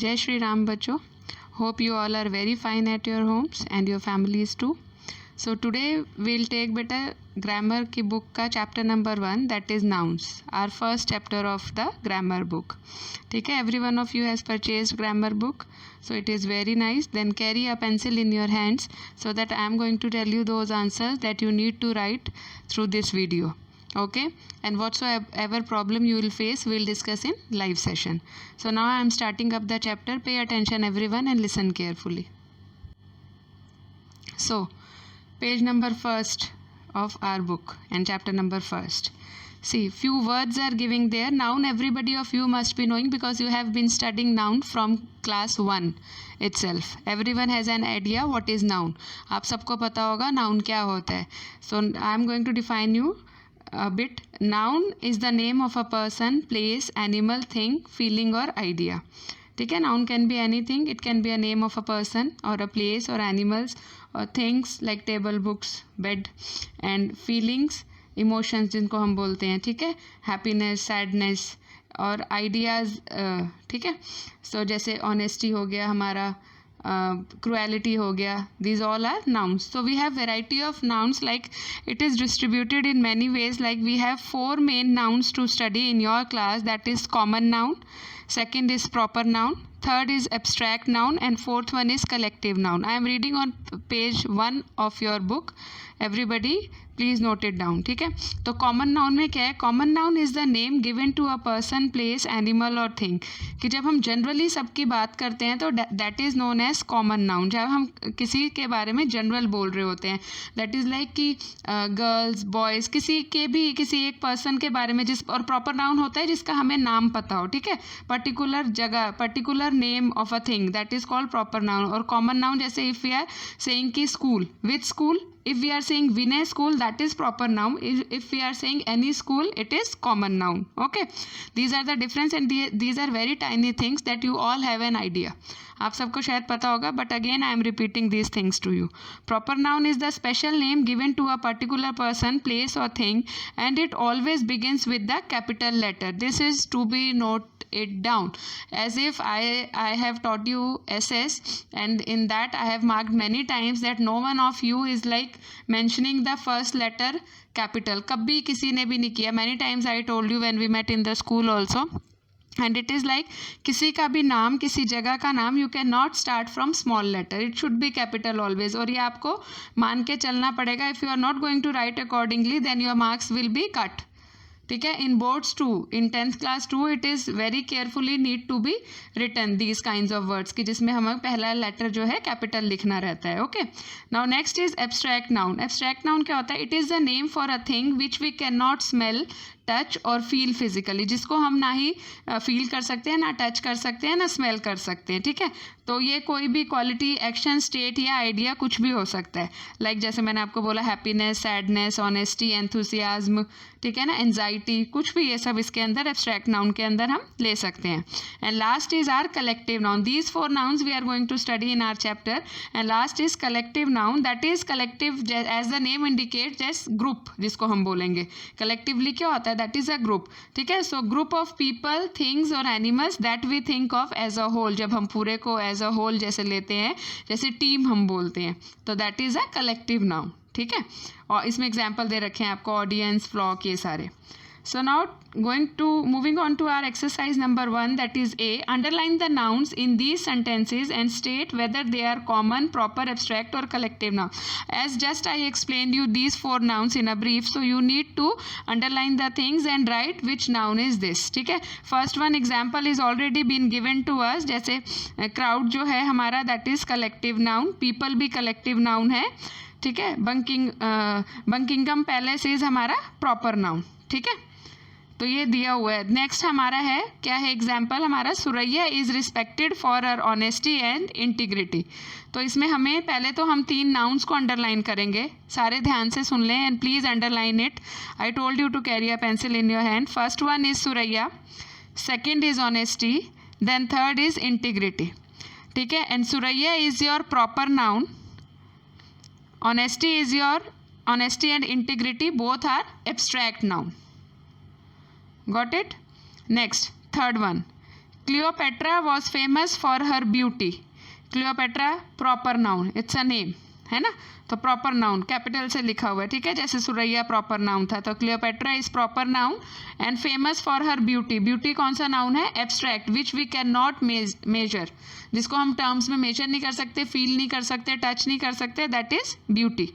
Jai Shri Ram बच्चों. Hope you all are very fine at your homes and your families too. So today we'll take beta grammar की book का chapter number 1, that is nouns. Our first chapter of the grammar book. ठीक है, every one of you has purchased grammar book. So it is very nice. Then carry a pencil in your hands so that I am going to tell you those answers that you need to write through this video. Okay, and whatsoever problem you will face we'll discuss in live session. So now I am starting up the chapter. Pay attention everyone and listen carefully. So page number first of our book and chapter number first. See, few words are giving there. Noun everybody of you must be knowing because you have been studying noun from class 1 itself. Everyone has an idea what is noun. आप सबको पता होगा noun क्या होता है. So I am going to define you a bit. Noun is the name of a person, place, animal, thing, feeling or idea. ठीक है, noun can be anything. It can be a name of a person or a place or animals or things like table, books, bed, and feelings, emotions जिनको हम बोलते हैं. ठीक है, happiness, sadness और ideas. ठीक है, so जैसे honesty हो गया हमारा, cruelty हो गया. These all are nouns. So we have variety of nouns, like it is distributed in many ways. Like we have 4 main nouns to study in your class. That is common noun, second is proper noun, third is abstract noun, and fourth one is collective noun. I am reading on page 1 of your book. Everybody please note it down. ठीक है, तो common noun में क्या है? Common noun is the name given to a person, place, animal और thing. कि जब हम जनरली सबकी बात करते हैं तो that is known as common noun. जब हम किसी के बारे में जनरल बोल रहे होते हैं, दैट इज़ लाइक कि गर्ल्स, बॉयज़, किसी के भी किसी एक पर्सन के बारे में जिस. और प्रॉपर नाउन होता है जिसका हमें नाम पता हो. ठीक है, पर्टिकुलर जगह, particular name of a thing, that is called proper noun. और कॉमन नाउन जैसे इफ़ वी आर सेइंग कि school, which school, if we are saying Vinay school, that is proper noun. If we are saying any school, it is common noun. Okay, these are the difference and these are very tiny things that you all have an idea. आप सबको शायद पता होगा, but again I am repeating these things to you. Proper noun is the special name given to a particular person, place or thing, and it always begins with the capital letter. This is to be noted it down, as if I have taught you SS, and in that I have marked many times that no one of you is like mentioning the first letter capital. कभी किसी ने भी नहीं किया. Many times I told you when we met in the school also. And it is like किसी का भी नाम, किसी जगह का नाम, you can not start from small letter. It should be capital always. और ये आपको मान के चलना पड़ेगा. If you are not going to write accordingly, then your marks will be cut. ठीक है, in boards too, in 10th class too, it is very carefully need to be written these kinds of words कि जिसमें हमें पहला letter जो है capital लिखना रहता है. Okay, now next is abstract noun. Abstract noun क्या होता है? It is the name for a thing which we can not smell, touch और फील फिजिकली. जिसको हम ना ही फील कर सकते हैं, ना टच कर सकते हैं, ना स्मेल कर सकते हैं. ठीक है, तो ये कोई भी क्वालिटी, एक्शन, स्टेट या आइडिया कुछ भी हो सकता है. लाइक जैसे मैंने आपको बोला हैप्पीनेस, सैडनेस, ऑनेस्टी, एंथुसियाज्म, ठीक है ना, एंजाइटी, कुछ भी, ये सब इसके अंदर एब्स्ट्रैक्ट नाउन के अंदर हम ले सकते हैं. And last is our collective noun. These 4 nouns we are going to study in our chapter. And last is collective noun. That is collective as the name indicate, जैसे ग्रुप जिसको हम बोलेंगे. कलेक्टिवली क्या होता है? That is a group. ठीक है, so group of people, things और animals that we think of as a whole. जब हम पूरे को एज अ होल जैसे लेते हैं, जैसे टीम हम बोलते हैं, तो that is a collective noun. ठीक है, और इसमें एग्जाम्पल दे रखे हैं आपको, ऑडियंस, फ्लॉक, ये सारे. So now moving on to our exercise number 1, that is A. Underline the nouns in these sentences and state whether they are common, proper, abstract or collective noun. As just I explained you these 4 nouns in a brief, so you need to underline the things and write which noun is this. ठीक है, first one example is already been given to us. जैसे crowd जो है हमारा, that is collective noun. People भी collective noun है. ठीक है, Buckingham Palace is हमारा proper noun. ठीक है, तो ये दिया हुआ है. नेक्स्ट हमारा है, क्या है एग्जाम्पल हमारा? Suraiya is respected for her honesty and integrity. तो इसमें हमें पहले तो हम 3 नाउन्स को अंडरलाइन करेंगे. सारे ध्यान से सुन लें and please underline it. I told you to carry a pencil in your hand. First one is Suraiya, second is honesty, then third is integrity. ठीक है, and Suraiya is your proper noun, honesty and integrity both are abstract noun. Got it? Next, third one, Cleopatra was famous for her beauty. Cleopatra proper noun, it's a name, है ना, तो proper noun capital से लिखा हुआ है, ठीक है, जैसे सुरैया प्रॉपर नाउन था, तो Cleopatra is proper noun and famous for her beauty. Beauty कौन सा नाउन है? Abstract, which we can not measure, जिसको हम टर्म्स में मेजर नहीं कर सकते, फील नहीं कर सकते, टच नहीं कर सकते, दैट इज ब्यूटी.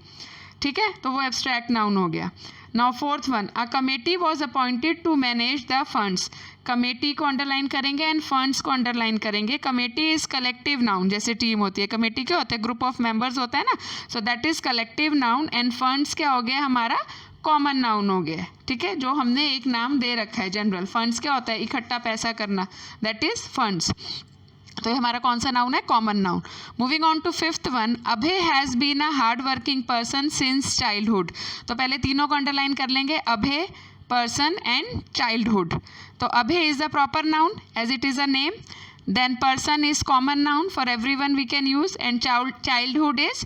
ठीक है, तो वो एब्स्ट्रैक्ट नाउन हो गया. Now fourth one, a committee was appointed to manage the funds. Committee को अंडरलाइन करेंगे एंड फंड्स को अंडरलाइन करेंगे. कमेटी इज कलेक्टिव नाउन, जैसे टीम होती है, कमेटी क्या होता है? ग्रुप ऑफ मेंबर्स होता है ना, सो that is collective noun. End funds क्या हो गया हमारा? कॉमन नाउन हो गया. ठीक है, जो हमने एक नाम दे रखा है जनरल. फंड्स क्या होता है? इकट्ठा पैसा करना, दैट इज फंड्स. तो ये हमारा कौन सा नाउन है? Common noun. Moving on to fifth one, Abhay has been a hard working person since childhood. तो पहले तीनों को अंडरलाइन कर लेंगे, अभय, पर्सन एंड चाइल्डहुड. तो Abhay is the proper noun as it is a name. Then person is common noun for everyone we can use, and childhood is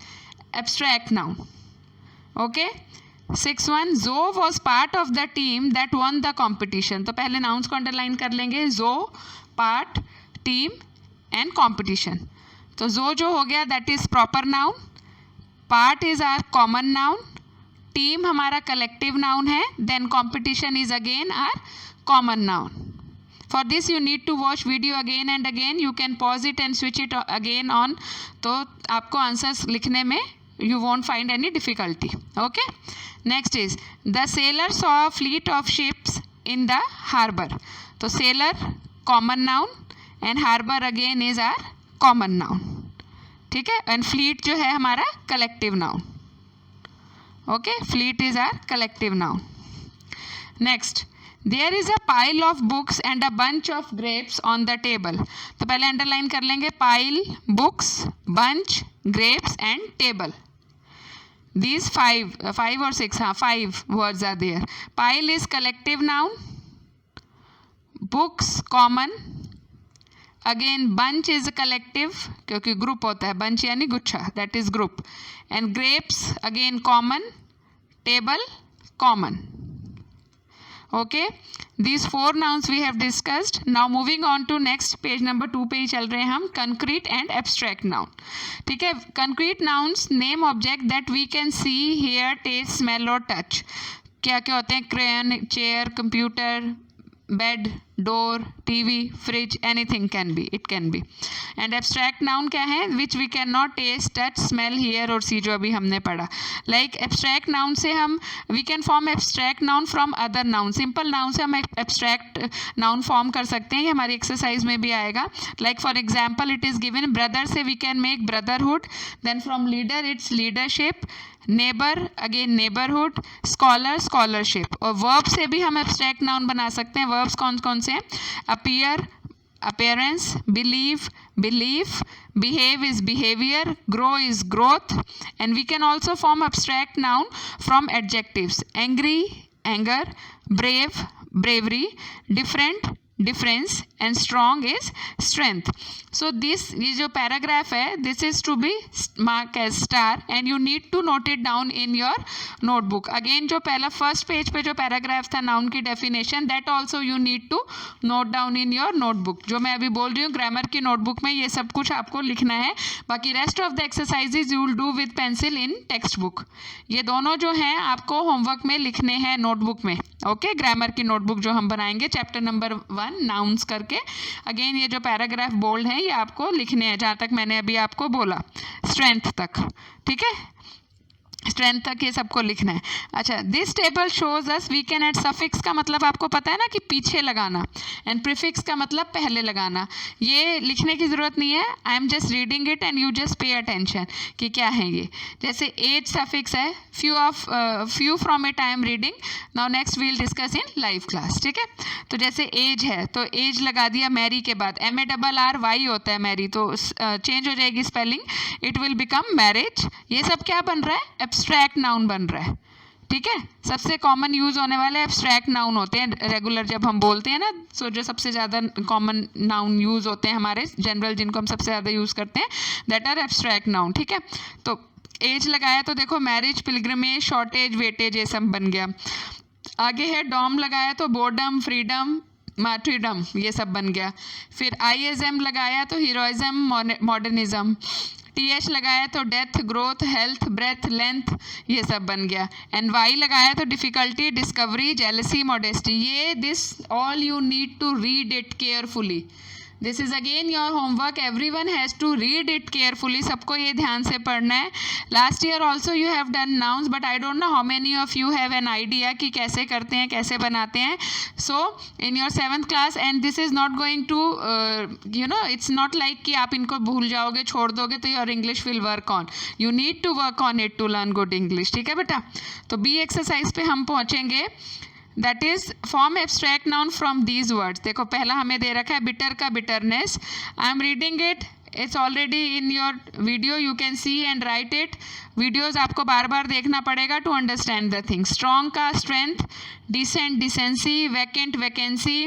abstract noun. Okay. 6-1, जो was part of the team that won the competition. तो पहले nouns को underline कर लेंगे, जो, part, team and competition. तो जो हो गया that is proper noun, part is our common noun, team हमारा कलेक्टिव नाउन है, then competition is again our common noun. For this you need to watch video again and again. You can pause it and switch it again on, तो आपको answers लिखने में you won't find any difficulty. Okay, next is the sailor saw a fleet of ships in the harbor. तो sailor common noun and harbor again is our common noun. ठीक है, and fleet जो है हमारा collective noun. Okay, fleet is our collective noun. Next, there is a pile of books and a bunch of grapes on the table. तो पहले underline कर लेंगे, pile, books, bunch, grapes and table. These five or six, 5 words are there. Pile is collective noun, books common, again bunch is a collective क्योंकि group होता है, bunch यानी गुच्छा, that is group, and grapes again common, table common. Okay, these 4 nouns we have discussed. Now moving on to next, page number 2 पे ही चल रहे हैं हम, concrete and abstract noun. ठीक है, concrete nouns name object that we can see, hear, taste, smell और touch. क्या क्या होते हैं? crayon, chair, computer, bed, door, TV, fridge, anything can be, it can be. And abstract noun क्या है? which we cannot taste, touch, smell, hear और see, जो अभी हमने पढ़ा. like abstract noun से हम we can form abstract noun from other noun. simple noun से हम abstract noun form कर सकते हैं, ये हमारी exercise में भी आएगा. like for example it is given, brother से we can make brotherhood, then from leader it's leadership, neighbour again neighbourhood, scholar scholarship. और वर्ब से भी हम एब्स्ट्रैक्ट नाउन बना सकते हैं. वर्ब्स कौन कौन से हैं? Appear appearance, believe belief, behave is behavior, grow is growth. And we can also form abstract noun from adjectives, angry anger, brave bravery, different difference, and strong is strength. So this, ये जो paragraph है, this is to be marked as star and you need to note it down in your notebook. Again जो पहला first page पे जो paragraph था noun की definition, that also you need to note down in your notebook. जो मैं अभी बोल रही हूँ grammar की notebook में ये सब कुछ आपको लिखना है. बाकी rest of the exercises you will do with pencil in textbook. ये दोनों जो हैं आपको homework में लिखने हैं notebook में. Okay, grammar की notebook जो हम बनाएंगे chapter number 1 नाउन्स करके. अगेन ये जो पैराग्राफ बोल्ड है ये आपको लिखने हैं, जहाँ तक मैंने अभी आपको बोला स्ट्रेंथ तक. ठीक है, स्ट्रेंथ तक ये सबको लिखना है. अच्छा, this table shows us we can add suffix का मतलब आपको पता है ना कि पीछे लगाना, एंड प्रीफिक्स का मतलब पहले लगाना. ये लिखने की ज़रूरत नहीं है, I am just reading it and you just pay attention कि क्या है ये. जैसे एज सफिक्स है, few from it I am reading. Now next we'll discuss in live class. ठीक है, तो जैसे एज है तो एज लगा दिया मैरी के बाद, MARRY होता है मैरी, तो चेंज हो जाएगी spelling, it will become marriage. ये सब क्या बन रहा है? एब्स्ट्रैक्ट नाउन बन रहा है. ठीक है, सबसे कॉमन यूज होने वाले एब्स्ट्रैक्ट नाउन होते हैं रेगुलर जब हम बोलते हैं ना. सो जो सबसे ज़्यादा कॉमन नाउन यूज होते हैं हमारे जनरल, जिनको हम सबसे ज़्यादा यूज़ करते हैं, दैट आर एब्स्ट्रैक्ट नाउन. ठीक है, तो एज लगाया तो देखो मैरिज, पिलग्रिमेज, शॉर्टेज, वेटेज, ये सब बन गया. आगे है डॉम लगाया तो बोर्डम, फ्रीडम, मार्टिरडम, ये सब बन गया। फिर ISM लगाया तो हीरोइज्म, मॉडर्निज्म। TH लगाया तो death, growth, health, breath, length, ये सब बन गया। एंड Y लगाया तो डिफिकल्टी, डिस्कवरी, जेलसी, मॉडेस्टी। ये this all you need to read it carefully. This is again your homework, everyone has to read it carefully. सबको ये ध्यान से पढ़ना है। Last year also you have done nouns, but I don't know how many of you have an idea कि कैसे करते हैं, कैसे बनाते हैं। So in your 7th class, and this is not going to you know, it's not like कि आप इनको भूल जाओगे, छोड़ दोगे तो your English will work on. You need to work on it to learn good English. ठीक है बेटा? तो बी एक्सरसाइज पे हम पहुँचेंगे। That is form abstract noun from these words. देखो पहला हमें दे रखा है बिटर का bitterness. I am reading it, it's already in your video, you can see and write it. Videos आपको बार बार देखना पड़ेगा to understand the thing. Strong का strength, decent decency, vacant vacancy.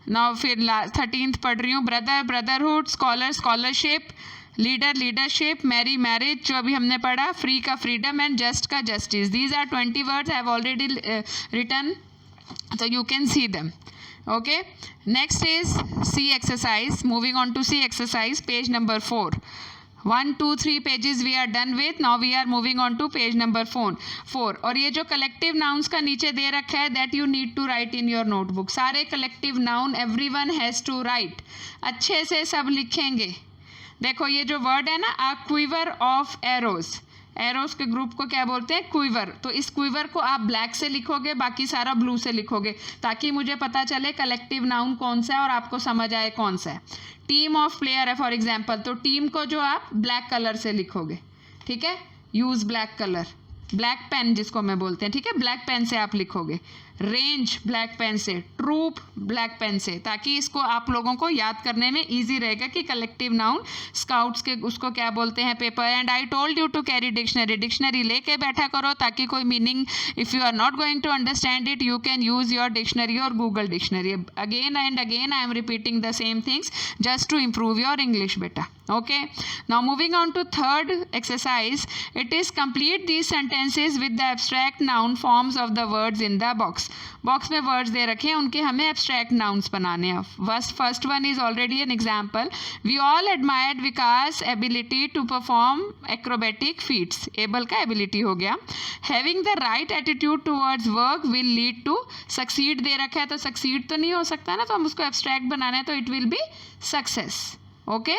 Now फिर 13th पढ़ रही हूँ। Brother brotherhood, scholar scholarship, leader leadership, marry marriage जो अभी हमने पढ़ा, फ्री का फ्रीडम एंड जस्ट का justice. These are 20 words I have already written, so you can see them. Okay, next is C exercise. Moving on to C exercise, page number 4. 1 2 3 pages we are done with. Now we are moving on to page number 4. और ये जो collective nouns का नीचे दे रखा है, that you need to write in your notebook. सारे collective noun everyone has to write. अच्छे से सब लिखेंगे। देखो ये जो word है ना, a quiver of arrows, arrows के ग्रुप को क्या बोलते हैं? क्विवर। तो इस क्विवर को आप ब्लैक से लिखोगे, बाकी सारा ब्लू से लिखोगे, ताकि मुझे पता चले कलेक्टिव नाउन कौन सा है और आपको समझ आए कौन सा है। टीम ऑफ प्लेयर है फॉर एग्जांपल, तो टीम को जो आप ब्लैक कलर से लिखोगे। ठीक है? Use black colour, black pen जिसको मैं बोलते हैं। ठीक है? ब्लैक पेन से आप लिखोगे। रेंज ब्लैक पेन से, ट्रूप ब्लैक पेन से, ताकि इसको आप लोगों को याद करने में इजी रहेगा कि कलेक्टिव नाउन स्काउट्स के उसको क्या बोलते हैं, paper. And I told you to carry dictionary, dictionary लेके बैठा करो, ताकि कोई meaning if you are not going to understand it, you can use your dictionary और Google dictionary. Again and again I am repeating the same things just to improve your English बेटा। Okay, now moving on to third exercise, it is complete these sentences with the abstract noun forms of the words in the box. Box में words दे रखे हैं, उनके हमें abstract nouns बनाने हैं। First one is already an example. We all admired Vikas ability to perform acrobatic feats. Able का ability हो गया। Having the right attitude towards work will lead to succeed दे रखा है, तो सक्सीड तो नहीं हो सकता ना, तो हम उसको एब्स्ट्रैक्ट बनाना है, तो it will be success. Okay,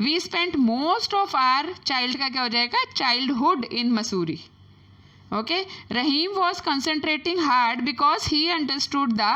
we spent most of our, child का क्या हो जाएगा, childhood in Mussoorie. Okay, Rahim was concentrating hard because he understood the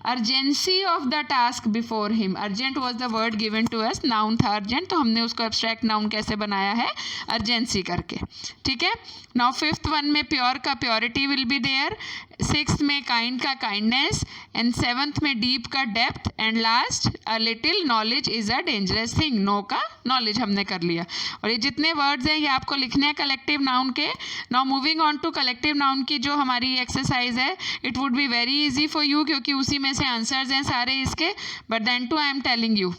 urgency of the task before him. Urgent was the word given to us, noun था urgent, तो हमने उसको abstract noun कैसे बनाया है, अर्जेंसी करके। ठीक है, नाउ फिफ्थ वन में प्योर का purity will be there, sixth में काइंड का काइंडनेस, एंड सेवंथ में डीप का depth, and last a little knowledge is a dangerous thing. Know का नॉलेज हमने कर लिया। और ये जितने वर्ड्स हैं ये आपको लिखने हैं कलेक्टिव नाउन के। Now moving on to collective noun की जो हमारी एक्सरसाइज है, it would be very easy for you, क्योंकि उसी में से आंसर्स हैं सारे इसके। But then too I am telling you,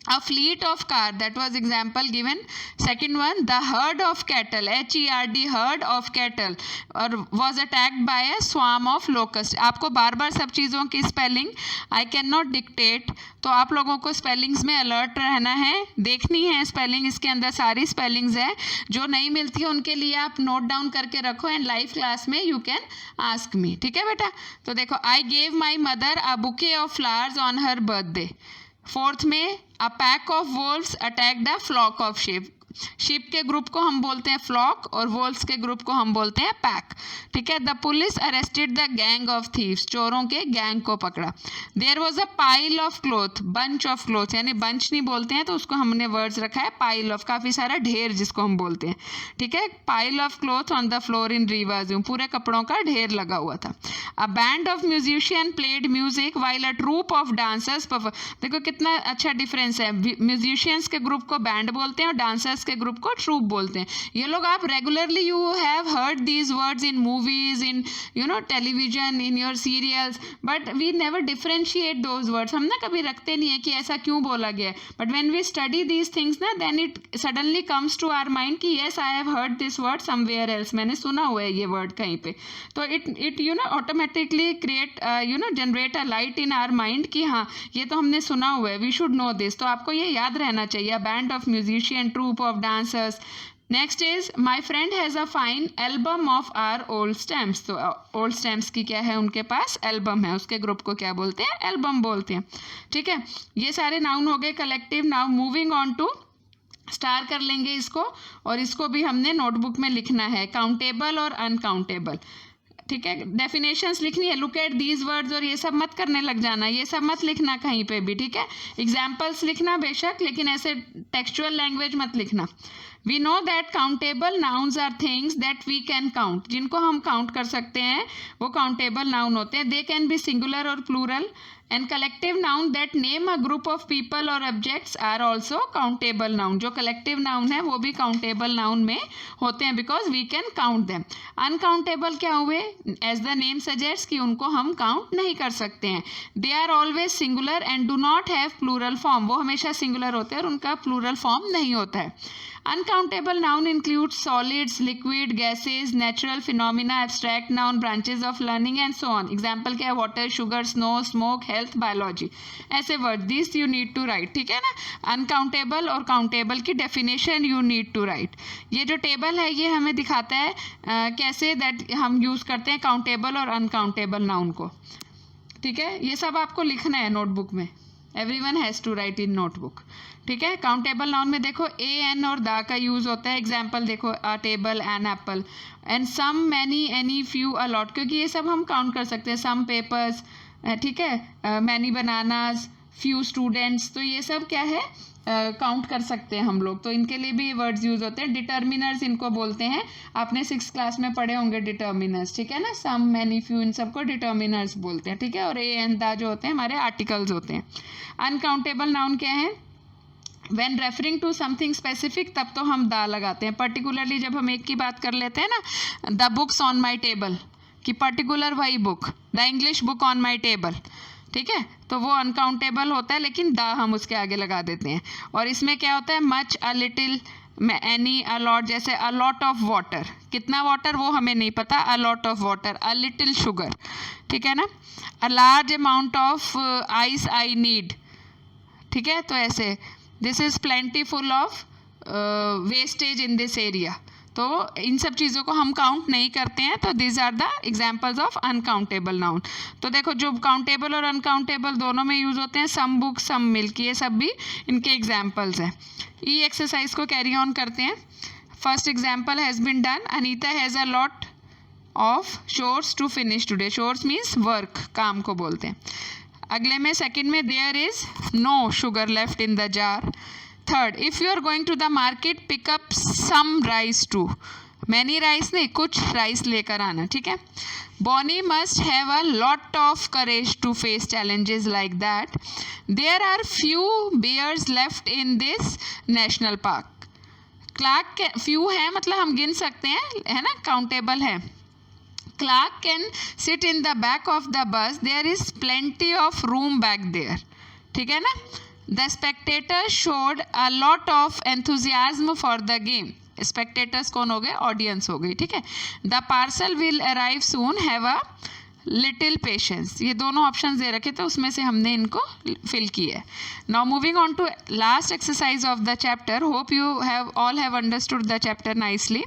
a fleet of car, that was example given. Second one, the herd of cattle, HERD, herd of cattle, और was attacked by a swarm of locusts. आपको बार बार सब चीज़ों की spelling I can not dictate, तो आप लोगों को स्पेलिंग्स में अलर्ट रहना है, देखनी है स्पेलिंग, इसके अंदर सारी स्पेलिंग्स हैं। जो नहीं मिलती है उनके लिए आप नोट डाउन करके रखो, एंड लाइव क्लास में यू कैन आस्क मी। ठीक है बेटा? तो देखो, I gave my mother a bouquet of flowers on her birthday. Fourth में, a pack of wolves attack the flock of sheep. Sheep के ग्रुप को हम बोलते हैं फ्लॉक, और वोल्व्स के ग्रुप को हम बोलते हैं पैक। ठीक है, the police arrested the gang of thieves, चोरों के गैंग को पकड़ा। There was a pile of cloth, bunch of cloth, यानी बंच नहीं बोलते हैं तो उसको हमने वर्ड्स रखा है पाइल ऑफ, काफ़ी सारा ढेर जिसको हम बोलते हैं। ठीक है, pile of cloth on the floor in रिवाजूम, पूरे कपड़ों का ढेर लगा हुआ था। A band of musician played music while a troupe of dancers perform. देखो कितना अच्छा डिफरेंस है, म्यूजिशियंस के ग्रुप को बैंड बोलते हैं और डांसर्स एनिमल्स के ग्रुप को ट्रूप बोलते हैं। ये लोग आप regularly you have heard these words in movies, in television, in your serials, but we never differentiate those words. हम ना कभी रखते नहीं है कि ऐसा क्यों बोला गया है, but when we study these things ना, then it suddenly comes to our mind कि yes I have heard this word somewhere else, मैंने सुना हुआ है ये वर्ड कहीं पे। तो it automatically create generate a light in our mind कि हाँ ये तो हमने सुना हुआ है, वी शुड नो दिस। तो आपको ये याद रहना चाहिए, a band of musician, troupe of dancers. Next is my friend has a fine album of our old stamps. तो ओल्ड स्टैम्प्स की क्या है, उनके पास एल्बम है, उसके ग्रुप को क्या बोलते हैं, एल्बम बोलते हैं। ठीक है, ये सारे नाउन हो गए collective. Now moving on to, star कर लेंगे इसको, और इसको भी हमने नोटबुक में लिखना है, काउंटेबल और अनकाउंटेबल। ठीक है, डेफिनेशंस लिखनी है, लुक एट दीज वर्ड्स, और ये सब मत करने लग जाना, ये सब मत लिखना कहीं पे भी। ठीक है, एग्जाम्पल्स लिखना बेशक, लेकिन ऐसे टेक्सचुअल लैंग्वेज मत लिखना। We know that countable nouns are things that we can count, जिनको हम काउंट कर सकते हैं वो काउंटेबल नाउन होते हैं। दे कैन बी सिंगुलर और plural, and collective noun that name a group of people और objects are also countable noun. जो कलेक्टिव नाउन है वो भी काउंटेबल नाउन में होते हैं, because we can count them. Uncountable क्या हुए, एज द नेम सजेस्ट कि उनको हम काउंट नहीं कर सकते हैं। They are always singular and do not have plural form, वो हमेशा सिंगुलर होते हैं और उनका प्लूरल फॉर्म नहीं होता है। Uncountable noun includes solids, liquid, gases, natural phenomena, abstract noun, branches of learning and so on. Example क्या है, water, sugar, snow, smoke, health, biology. ऐसे word these you need to write. ठीक है ना, uncountable और countable की definition you need to write. ये जो table है ये हमें दिखाता है कैसे that हम use करते हैं countable और uncountable noun को। ठीक है, ये सब आपको लिखना है नोटबुक में, everyone has to write in notebook. ठीक है, काउंटेबल नाउन में देखो ए एन और दा का यूज़ होता है। एग्जाम्पल देखो, a table, an apple, and some, many, any, few, a lot, क्योंकि ये सब हम काउंट कर सकते हैं। सम पेपर्स, ठीक है, मैनी बनानाज, फ्यू स्टूडेंट्स, तो ये सब क्या है, काउंट कर सकते हैं हम लोग। तो इनके लिए भी वर्ड्स यूज होते हैं। डिटर्मिनर्स इनको बोलते हैं, आपने 6th क्लास में पढ़े होंगे डिटर्मिनर्स। ठीक है ना, सम, मैनी, फ्यू, इन सबको डिटर्मिनर्स बोलते हैं। ठीक है, और ए एंड दा जो होते हैं हमारे आर्टिकल्स होते हैं। अनकाउंटेबल नाउन क्या है, when referring to something specific तब तो हम दा लगाते हैं। पर्टिकुलरली जब हम एक की बात कर लेते हैं ना, the books on my table, कि पर्टिकुलर वही book, the English book on my table. ठीक है, तो वो अनकाउंटेबल होता है, लेकिन दा हम उसके आगे लगा देते हैं। और इसमें क्या होता है, much, a little, any, a lot, जैसे अ लॉट ऑफ वाटर, कितना वाटर वो हमें नहीं पता, अ lot of water, a little sugar. ठीक है ना, a large amount of ice I need. ठीक है, तो ऐसे this is plentiful of wastage in this area. तो इन सब चीज़ों को हम काउंट नहीं करते हैं, तो this are the examples of uncountable noun. तो देखो, जो काउंटेबल और अनकाउंटेबल दोनों में यूज़ होते हैं, सम बुक, सम मिल्क, ये सब भी इनके एग्जाम्पल्स हैं। ई एक्सरसाइज को कैरी ऑन करते हैं। First example has been done, Anita has a lot of chores to finish today. Chores means work, काम को बोलते हैं। अगले में सेकंड में, there is no sugar left in the jar. Third, if you are going to the market pick up some rice too, many rice नहीं, कुछ rice लेकर आना। ठीक है, Bonnie must have a lot of courage to face challenges like that. There are few bears left in this national park. क्लार्क के few है मतलब हम गिन सकते हैं, है ना, काउंटेबल है। Clark can sit in the back of the bus. There is plenty of room back there. ठीक है ना, the spectators showed a lot of enthusiasm for the game. Spectators कौन हो गए, audience हो गई। ठीक है, the parcel will arrive soon. Have a little patience. ये दोनों ऑप्शंस दे रखे थे, उसमें से हमने इनको फिल किया है। Now moving on to last exercise of the chapter. Hope you have all have understood the chapter nicely.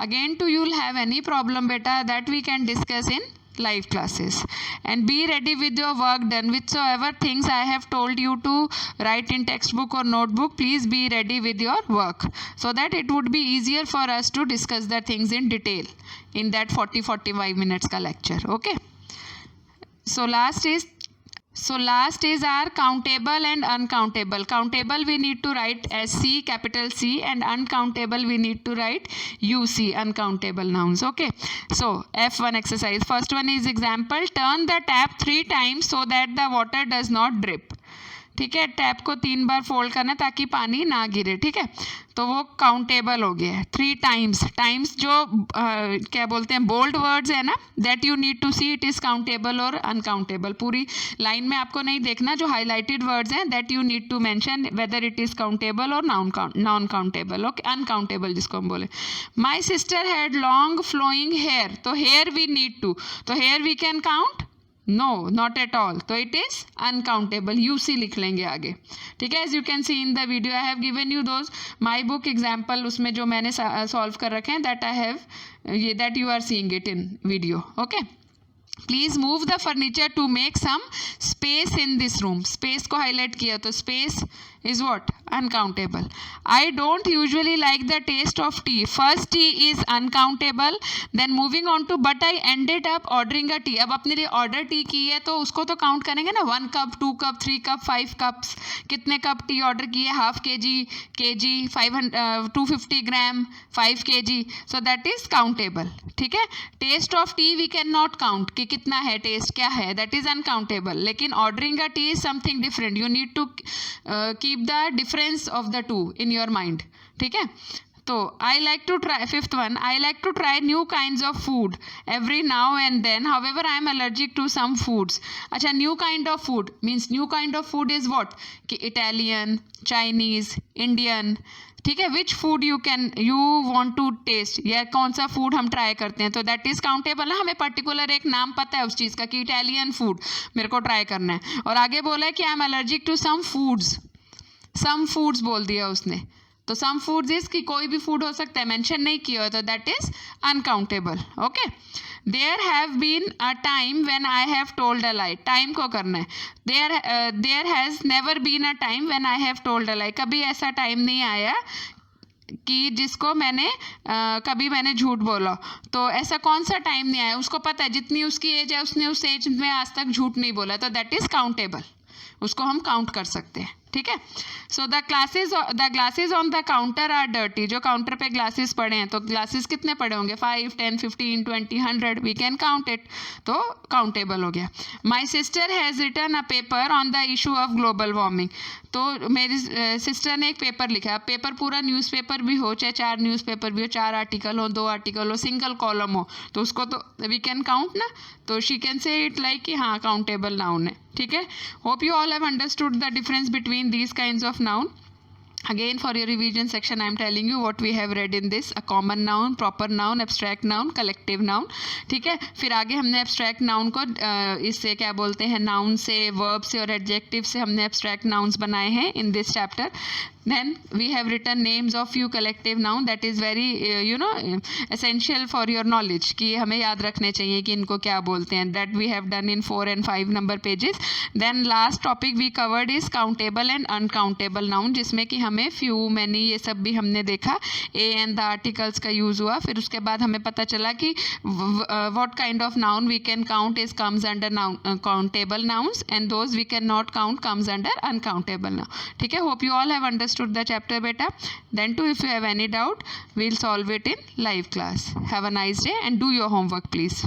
Again to you'll have any problem beta that we can discuss in live classes, and be ready with your work done. Whichsoever things I have told you to write in textbook or notebook, please be ready with your work, so that it would be easier for us to discuss the things in detail in that 40-45 minutes ka lecture. Okay, so last is our countable and uncountable. Countable we need to write as C, capital C, and uncountable we need to write UC, uncountable nouns. Okay, so F1 exercise. First one is example, turn the tap 3 times so that the water does not drip. ठीक है, tap को 3 बार fold करना है ताकि पानी ना गिरे, ठीक है। तो वो काउंटेबल हो गया है। 3 टाइम्स, टाइम्स जो क्या बोलते हैं बोल्ड वर्ड्स है ना, that you need to see it is countable और अनकाउंटेबल। पूरी लाइन में आपको नहीं देखना, जो हाईलाइटेड वर्ड्स हैं that you need to mention whether it is countable और नॉन काउंटेबल, ओके, अनकाउंटेबल जिसको हम बोले। My sister had long flowing hair, तो हेयर वी नीड टू, तो hair we can count, no not at all, तो it is uncountable, UC लिख लेंगे आगे, ठीक है। As you can see in the video I have given you those my book example, उसमें जो मैंने सॉल्व कर रखे हैं दैट आई हैव, ये that you are seeing it in video, okay. Please move the furniture to make some space in this room, space को highlight किया तो space is what? Uncountable. I don't usually like the taste of tea. First tea is uncountable. Then moving on to but I ended up ordering a tea. अब अपने लिए order T की है तो उसको तो काउंट करेंगे ना, 1 कप, 2 कप, 3 कप, 5 कप्स, कितने कप टी ऑर्डर किए, half K G, 250 gram, 5 kg, so that is countable, ठीक है। Taste of tea we can not count कि कितना है, टेस्ट क्या है, दैट इज अनकाउंटेबल। लेकिन ordering a tea is something different, you need to keep the difference of the two in your mind, ठीक है। तो I like to try, 5th one, I like to try new kinds of food every now and then, however I am allergic to some foods. अच्छा, new kind of food means new kind of food is what? कि Italian, Chinese, Indian, ठीक है। Which food you want to taste, या कौन सा food हम try करते हैं, तो दैट इज काउंटेबल ना, हमें पर्टिकुलर एक नाम पता है उस चीज़ का कि इटालियन फूड मेरे को ट्राई करना है, और आगे बोला है कि I am allergic to some foods बोल दिया उसने, तो सम फूड्स इज कि कोई भी फूड हो सकता है, मेंशन नहीं किया हो, तो that is uncountable, okay. There have been a time when I have told a lie, time को करना है, there has never been a time when I have told a lie, कभी ऐसा टाइम नहीं आया कि जिसको मैंने कभी मैंने झूठ बोला, तो ऐसा कौन सा टाइम नहीं आया, उसको पता है जितनी उसकी एज है उसने उस एज में आज तक झूठ नहीं बोला, तो दैट इज काउंटेबल, उसको हम काउंट कर सकते हैं, ठीक है। So the glasses on the counter are dirty, जो काउंटर पे ग्लासेस पड़े हैं, तो ग्लासेस कितने पड़े होंगे, 5, 10, 15, 20, 100, वी कैन काउंट इट, तो काउंटेबल हो गया। My sister has written a paper on the issue of global warming, तो मेरी सिस्टर ने एक पेपर लिखा, अब पेपर पूरा न्यूज़पेपर भी हो, चाहे 4 न्यूज़पेपर भी हो, 4 आर्टिकल हो, 2 आर्टिकल हो, सिंगल कॉलम हो, तो उसको तो वी कैन काउंट ना, तो she can say it like कि हाँ काउंटेबल नाउन है, ठीक है। Hope you all have understood the difference between these kinds of noun. Again, for your revision section, I am telling you what we have read in this: a common noun, proper noun, abstract noun, collective noun, ठीक है। फिर आगे हमने abstract noun को इससे क्या बोलते हैं, noun से, verb से और adjective से हमने abstract nouns बनाए हैं in this chapter. Then we have written names of few collective noun that is very essential for your knowledge, कि हमें याद रखने चाहिए कि इनको क्या बोलते हैं, that we have done in 4 and 5 number pages. Then last topic we covered is countable and uncountable noun, जिसमें कि हमें few, many, ये सब भी हमने देखा, a and the articles का यूज़ हुआ। फिर उसके बाद हमें पता चला कि what kind of noun we can count is comes under countable nouns, and those we cannot count comes under uncountable noun, ठीक है। hope you all have understood the chapter beta. Then too, if you have any doubt, we'll solve it in live class. Have a nice day and do your homework please.